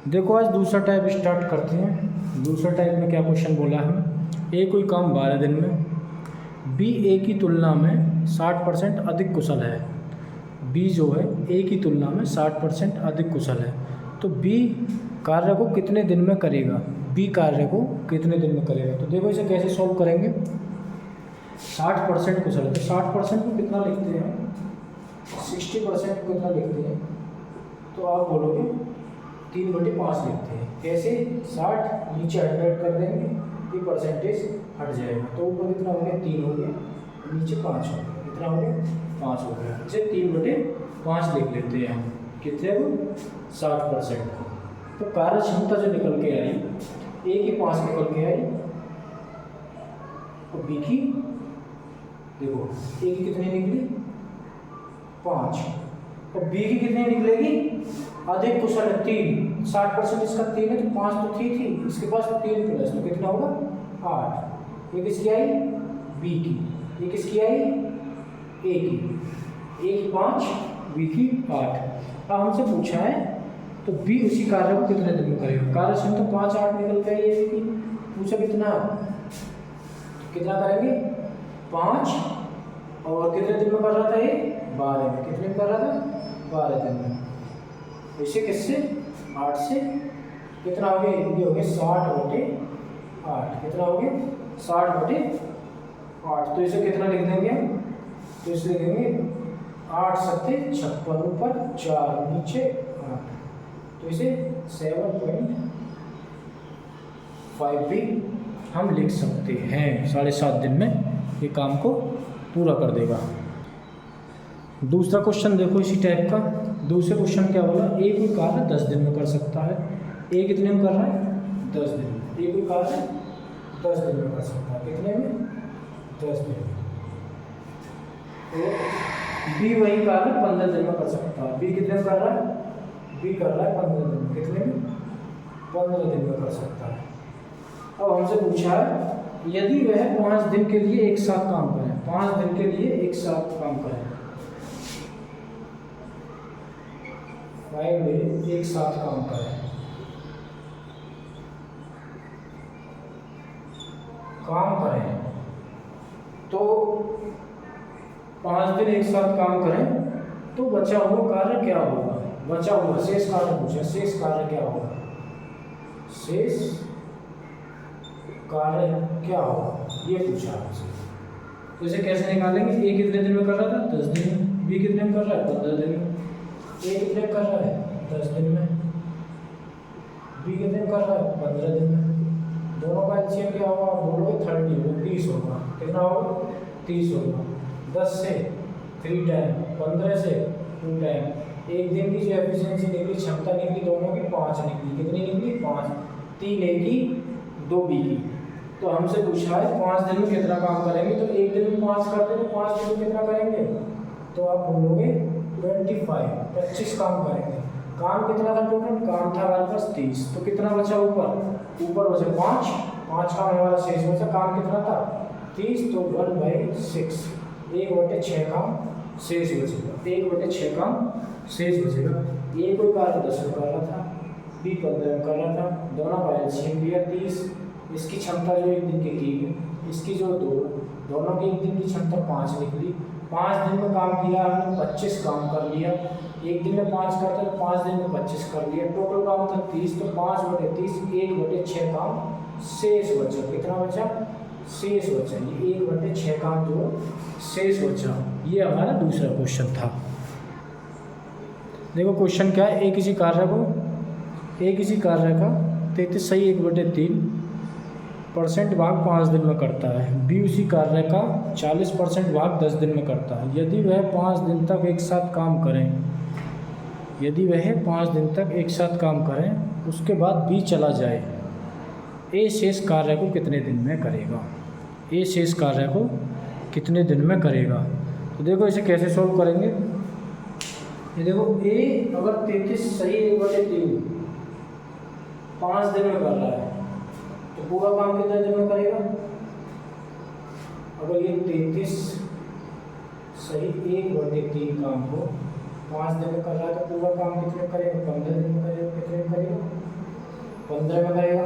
देखो आज दूसरा टाइप स्टार्ट करते हैं। दूसरा टाइप में क्या क्वेश्चन बोला है, ए कोई काम 12 दिन में, बी ए की तुलना में 60% अधिक कुशल है। बी जो है ए की तुलना में 60% अधिक कुशल है, तो बी कार्य को कितने दिन में करेगा। बी कार्य को कितने दिन में करेगा, तो देखो इसे कैसे सॉल्व करेंगे। 60% कुशल है तो 60% को कितना लिखते हैं, 60% को कितना लिखते हैं, तो आप बोलोगे 3/5 लिखते हैं। कैसे, 60 नीचे 100 कर देंगे, ये परसेंटेज हट जाएगा, तो ऊपर कितना हो गया 3 हो गया, नीचे 5 हो गया, कितना हो गया 5 हो गया। इसे 3/5 लिख लेते हैं हम, कितने को 60%। तो कार्य क्षमता जो निकल के आई, ए की 5 निकल के आई और बी की देखो ए की कितनी निकली 5 और बी की कितनी निकलेगी, अधिक कुशल है 3, 60% इसका 3 है तो 5 तो थी, इसके पास 3 प्लस तो कितना होगा 8। ये किसकी आई, बी की। ये किसकी आई, ए की 5, बी की 8। अब हमसे पूछा है तो बी उसी कार्य को कितने दिन में करेगा। कार्य क्षमता 5, 8 निकल गई है की, पूछा कितना, कितना करेंगे 5 और कितने दिन में कर रहा था ये 12 में, कितने में कर रहा था 12 दिन में। इसे किससे 8 से कितना हो गया, ये हो गया 60/8, कितना हो गया 60/8। तो इसे कितना लिख देंगे, तो इसे लिखेंगे 8 सत्ते 56, ऊपर 4 नीचे 8, तो इसे 7.5 भी हम लिख सकते हैं। 7.5 दिन में ये काम को पूरा कर देगा। दूसरा क्वेश्चन देखो इसी टाइप का। दूसरे क्वेश्चन क्या बोला, ए कोई कार्य 10 दिन में कर सकता है। ए कितने में कर रहा है 10 दिन में। ए कोई कार्य 10 दिन में कर सकता है, कितने में 10 दिन में। तो बी वही कार्य 15 दिन में कर सकता है। बी कितने में कर रहा है, बी कर रहा है 15 दिन में, कितने में 15 दिन में कर सकता है। अब हमसे पूछा है यदि वह 5 दिन के लिए एक साथ काम करें, 5 दिन के लिए एक साथ काम करें, 5 दिन एक साथ काम करें, तो 5 दिन एक साथ काम करें तो बचा हुआ कार्य क्या होगा। बचा हुआ शेष कार्य पूछा, शेष कार्य क्या होगा, शेष कार्य क्या होगा ये पूछा आपसे। तो इसे कैसे निकालेंगे, ए कितने दिन में कर रहा था 10 दिन में, बी कितने में कर रहा है 15 दिन में। ए कितने में कर रहा है 10 दिन में, बी कितने में कर रहा है 15 दिन में। दोनों का एलसीएम क्या होगा, बोलोगे 30 होगा, 30 होगा, कितना होगा 30 होगा। 10 से 3 टाइम, 15 से 2 टाइम। एक दिन की जो एफिशिएंसी निकली, क्षमता निकली दोनों की 5 निकली, कितनी निकली 5, 3 ए की 2 बी की। तो हमसे पूछा है 5 दिन में कितना काम करेंगे, तो एक दिन में 5 करते तो 5 दिन में कितना करेंगे, तो आप बोलोगे 25 काम करेंगे। काम कितना था टोटल, काम था हमारे पास 30, तो कितना बचा ऊपर बचा 5 काम हमारा शेष बचा। काम कितना था 30, तो 1/6, 1/6 काम शेष बचेगा, 1/6 काम शेष बचेगा। ए कोई कार्य 10 में कर रहा था, बी 15 में कर रहा था, दोनों का एलसीएम लिया 30। इसकी क्षमता जो एक दिन की 3, इसकी जो 2, दोनों की एक दिन की क्षमता 5 निकली। 5 दिन में काम किया हमने, 25 काम कर लिया। एक दिन में 5 करते तो 5 दिन में 25 कर लिया, टोटल काम था 30, तो 5/30, 1/6 काम शेष बचा। कितना बचा, शेष बचा, ये 1/6 काम जो शेष बचा। ये हमारा दूसरा क्वेश्चन था। देखो क्वेश्चन क्या है, एक किसी कार्य का 33 सही 1/3% भाग 5 दिन में करता है। बी उसी कार्य का 40% भाग 10 दिन में करता है। यदि वह 5 दिन तक एक साथ काम करें, उसके बाद बी चला जाए, ए शेष कार्य को कितने दिन में करेगा। ए शेष कार्य को कितने दिन में करेगा। तो देखो इसे कैसे सॉल्व करेंगे। ये देखो ए अगर 33 सही 1/3 5 दिन में कर रहा है, तो पूरा काम कितने दिन में करेगा। अगर ये 33 सही 1/3 काम को 5 दिन में कर रहा है तो पूरा काम कितने करेगा, 15 दिन में करेगा, कितने में करेगा 15 में करेगा।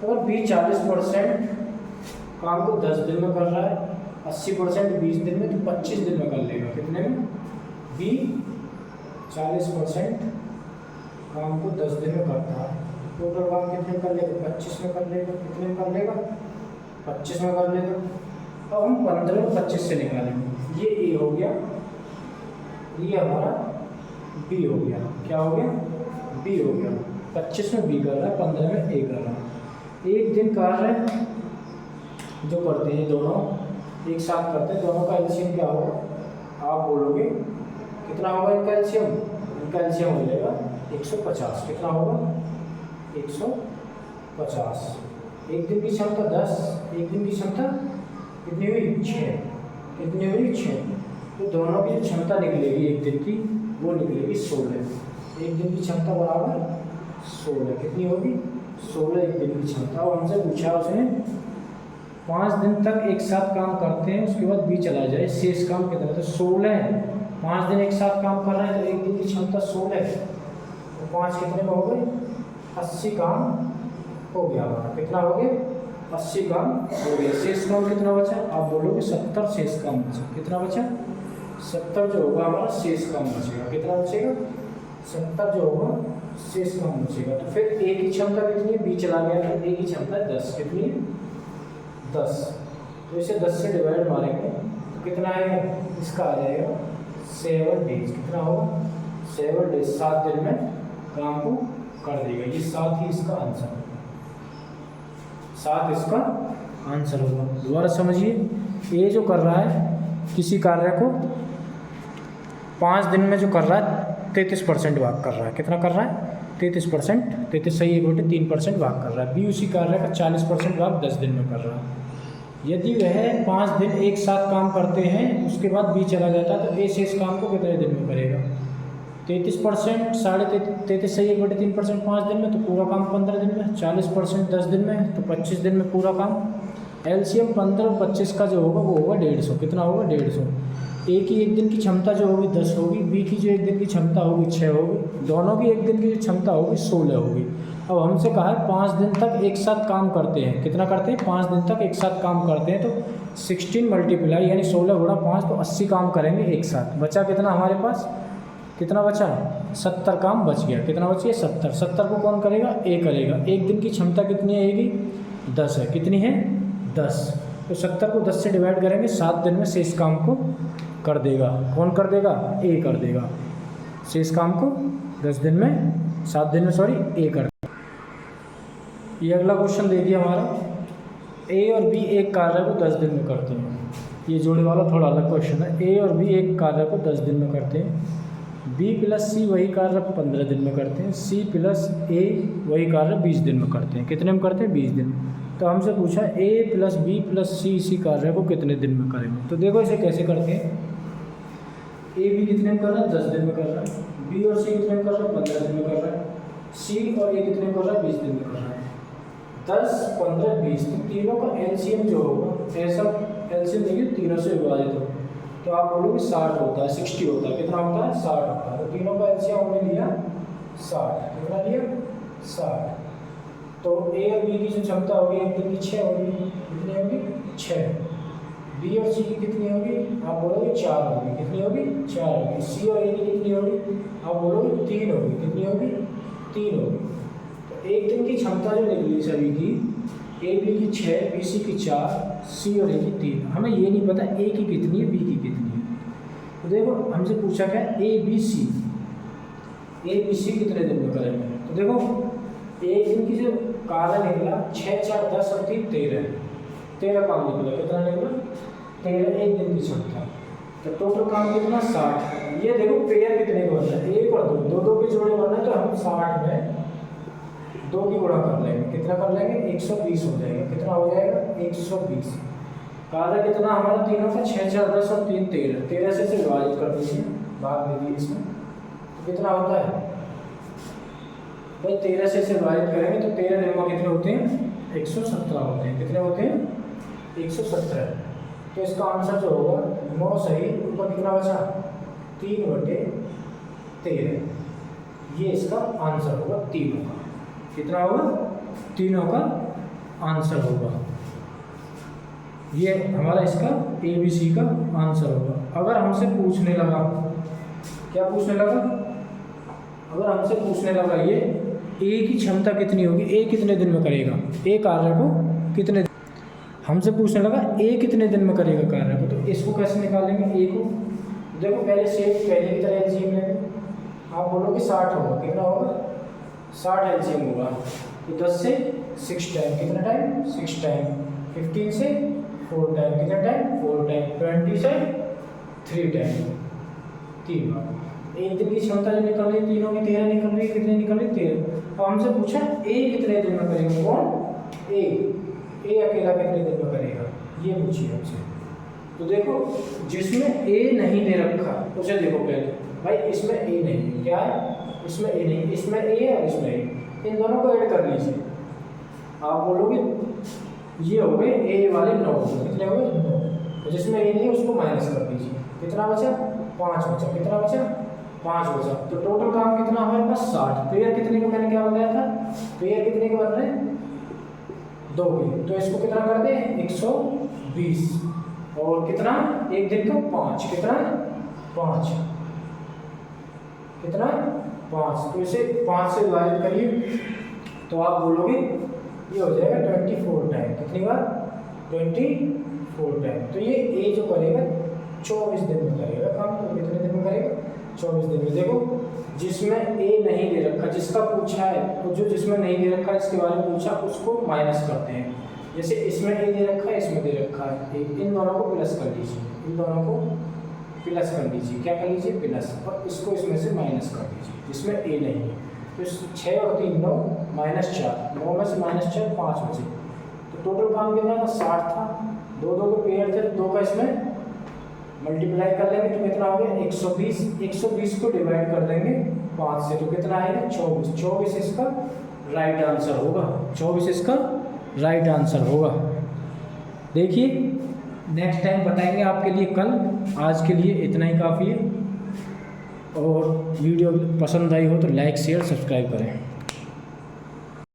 अगर बी 40% काम को 10 दिन में कर रहा है, 80% 20 दिन में, तो 25 दिन में कर लेगा। कितने में? बी 40% काम को 10 दिन में करता है, टोटल काम कितने में कर लेगा? 25 में कर लेगा। कितने में कर लेगा? 25 में कर लेगा। अब हम 15 और 25 से निकालेंगे। ये ए हो गया, ये हमारा बी हो गया। क्या हो गया? बी हो गया। 25 में बी कर रहा है, 15 में ए कर रहा है। एक दिन कार्य जो करते हैं दोनों एक साथ करते हैं, दोनों का एलसीएम क्या होगा? आप बोलोगे कितना होगा इनका एलसीएम? इनका एलसीएम हो जाएगा 150। कितना होगा? 150। एक दिन की क्षमता 10, एक दिन की क्षमता कितनी हुई? 6। कितनी हुई? 6। तो दोनों की क्षमता निकलेगी एक दिन की, वो निकलेगी 16। एक दिन की क्षमता बराबर 16। कितनी होगी? 16 एक दिन की क्षमता। और हमसे पूछा उसने 5 दिन तक एक साथ काम करते हैं, उसके बाद बी चला जाए, शेष काम कितना? तो 16 है। 5 दिन एक साथ काम कर रहे हैं तो एक दिन की क्षमता 16 है। तो 5 कितने में हो गए? 80 काम हो गया हमारा। कितना हो गया? 80 काम हो गया। शेष काम कितना बचा? आप बोलोगे 70 शेष काम बचा। कितना बचा? 70 जो होगा हमारा शेष काम बचेगा। कितना बचेगा? 70 जो होगा शेष काम बचेगा। तो फिर ए की क्षमता कितनी है? बी चला गया तो ए की क्षमता 10। कितनी है? 10। तो इसे 10 से डिवाइड मारेंगे तो कितना आएगा? इसका आ जाएगा 7 डेज। कितना होगा? 7 डेज। 7 दिन में काम को कर देगा। ये 7 ही इसका आंसर, 7 इसका आंसर होगा। दोबारा समझिए, ये जो कर रहा है किसी कार्य को 5 दिन में जो कर रहा है 33% भाग कर रहा है। कितना कर रहा है? 33%। 33 सही 1/3% भाग कर रहा है। बी उसी कार्य का 40% भाग 10 दिन में कर रहा है। यदि वह 5 दिन एक साथ काम करते हैं, उसके बाद बी चला जाता है, तो ए शेष काम को कितने दिन में करेगा? 33%, 33 सही 1/3% 5 दिन में, तो पूरा काम 15 दिन में। 40% 10 दिन में, तो 25 दिन में पूरा काम। एलसीएम 15 और 25 का जो होगा वो होगा 150। कितना होगा? 150। ए की एक दिन की क्षमता जो होगी 10 होगी, बी की जो एक दिन की क्षमता होगी 6 होगी, दोनों की एक दिन की क्षमता होगी 16 होगी। अब हमसे कहा है 5 दिन तक एक साथ काम करते हैं। कितना करते हैं? 5 दिन तक एक साथ काम करते हैं, तो 16 मल्टीप्लाई यानी 16 गुणा 5, तो 80 काम करेंगे एक साथ। बचा कितना हमारे पास? कितना बचा? 70 काम बच गया। कितना बच गया? 70। 70 को कौन करेगा? ए करेगा। एक दिन की क्षमता कितनी आएगी? 10 है। कितनी है? 10। तो 70 को 10 से डिवाइड करेंगे, 7 दिन में शेष काम को कर देगा। कौन कर देगा? ए कर देगा। शेष काम को 10 दिन में, 7 दिन में सॉरी, ए कर देगा। ये अगला क्वेश्चन देखिए हमारा, ए और बी एक कार्य को 10 दिन में करते हैं। ये जोड़े वाला थोड़ा अलग क्वेश्चन है। ए और बी एक कार्य को 10 दिन में करते हैं। बी प्लस सी वही कार्य 15 दिन में करते हैं। सी प्लस ए वही कार्य 20 दिन में करते हैं। कितने में करते हैं? 20 दिन में। तो हमसे पूछा ए प्लस बी प्लस सी इसी कार्य को कितने दिन में करेंगे। तो देखो इसे कैसे करते हैं। ए बी कितने में कर रहा है? 10 दिन में कर रहा है। बी और सी कितने में कर रहा है? 15 दिन में कर रहा है। सी और ए कितने में कर रहा है? 20 दिन में कर रहा है। 10, 15, 20, तो तीनों का एलसीएम जो होगा, ऐसा एलसीएम देखिए तीनों से विभाजित हो, तो आप बोलोगे 60 होता है, 60 होता है। कितना होता है? 60 होता है। तो तीनों का एलसीएम हमने लिया 60। कितना लिया? 60। तो ए और बी की जो क्षमता होगी एक दिन की 6 होगी। कितनी होगी? 6। बी और सी की कितनी होगी? आप बोलोगे 4 होगी। कितनी होगी? 4 होगी। सी और ए की कितनी होगी? आप बोलोगे 3 होगी। कितनी होगी? 3 होगी। तो एक दिन की क्षमता जो निकली सभी की, ए बी की 6, बी सी की 4, सी और ए की 3। हमें ये नहीं पता ए की कितनी है, बी की कितनी है। तो देखो हमसे पूछा क्या? ए बी सी कितने दिन में करेंगे। तो देखो एक दिन की जो कार्य निकला 6, 4, 10 और 3, 13 काम निकला। कितना निकला? 13 एक दिन की क्षमता। तो टोटल काम कितना? 60। ये देखो पेयर कितने को बनना है? 1 और 2, 2 के जोड़े बनना है, तो हम 60 में 2 की गुणा कर लेंगे। कितना कर लेंगे? 120 हो जाएगा। कितना हो जाएगा? 120। कार्य कितना हमारा तीनों का? 6, 4, 10 और 3, 13। 13 से विभाजित कर दीजिए, भाग दे दीजिए इसमें, तो कितना होता है भाई? 13 से विभाजित करेंगे तो 13 निर्मा कितने होते हैं? 117 होते हैं। कितने होते हैं? 117। तो इसका आंसर जो होगा 9 सही, ऊपर कितना बचा? 3/13। ये इसका आंसर होगा तीनों का। कितना होगा, तीनों का आंसर होगा। ये हमारा इसका ABC का आंसर होगा। अगर हमसे पूछने लगा, क्या पूछने लगा, अगर हमसे पूछने लगा ये ए की क्षमता कितनी होगी, ए कितने दिन में करेगा, ए कार्य को कितने, हमसे पूछने लगा ए कितने दिन में करेगा कार्य को, तो इसको कैसे निकालेंगे, ए को देखो पहले सेम पहले की तरह एलसीएम लेंगे। आप बोलोगे 60 होगा, कितना होगा 60 एलसीएम होगा। तो 10 से 6 टाइम, कितना टाइम 6 टाइम, 15 से 4 टाइम, कितना टाइम 4 टाइम, 20 से 3 टाइम, 3 बार। एक दिन की क्षमता जो निकल रही है तीनों की 13 निकल रही है, कितनी निकल रही है 13। अब हमसे पूछा ए कितने दिन में करेगा, कौन ए अकेला कितने दिन में करेगा, ये पूछिए हमसे। तो देखो जिसमें ए नहीं दे रखा उसे देखो पहले, भाई इसमें ए नहीं, क्या है इसमें ए नहीं, इसमें ए है और इसमें ए, इन दोनों को ऐड कर लीजिए। आप बोलोगे ये हो गए ए वाले 9, कितने हो गए 9, तो जिसमें ए नहीं उसको माइनस कर दीजिए, कितना बचा 5 बचा, कितना बचा 5 बचा। तो टोटल काम कितना हमारे पास 60। पेयर कितने को मैंने क्या बताया था, पेयर कितने के बन रहे हैं 2 के, तो इसको कितना कर दें 120 और कितना एक दिन का 5, कितना 5, कितना 5, तो इसे 5 से डिवाइड करिए तो आप बोलोगे ये हो जाएगा 24 टाइम, कितनी बार 24 टाइम। तो ये ए जो करेगा 24 दिन में करेगा काम, तो कितने दिन में करेगा 24 दिन में। देखो जिसमें ए नहीं दे रखा, जिसका पूछा है तो जो जिसमें नहीं दे रखा इसके बारे में पूछा उसको माइनस करते हैं। जैसे इसमें ए दे रखा है, इसमें दे रखा है, इन दोनों को प्लस कर लीजिए, इन दोनों को प्लस कर लीजिए, क्या कर लीजिए प्लस, और इसको इसमें से माइनस कर लीजिए जिसमें ए नहीं है। तो 6 और 3 9 -4, 9 में से -4 5 बचे, तो टोटल काम कितना था 60 था। 2 2 के पेयर थे, 2 का इसमें मल्टीप्लाई कर लेंगे तो कितना हो गया 120, 120 को डिवाइड कर देंगे 5 से तो कितना आएगा 24, 24 इसका राइट आंसर होगा, 24 इसका राइट आंसर होगा। देखिए नेक्स्ट टाइम बताएंगे आपके लिए कल, आज के लिए इतना ही काफ़ी है। और वीडियो पसंद आई हो तो लाइक शेयर सब्सक्राइब करें।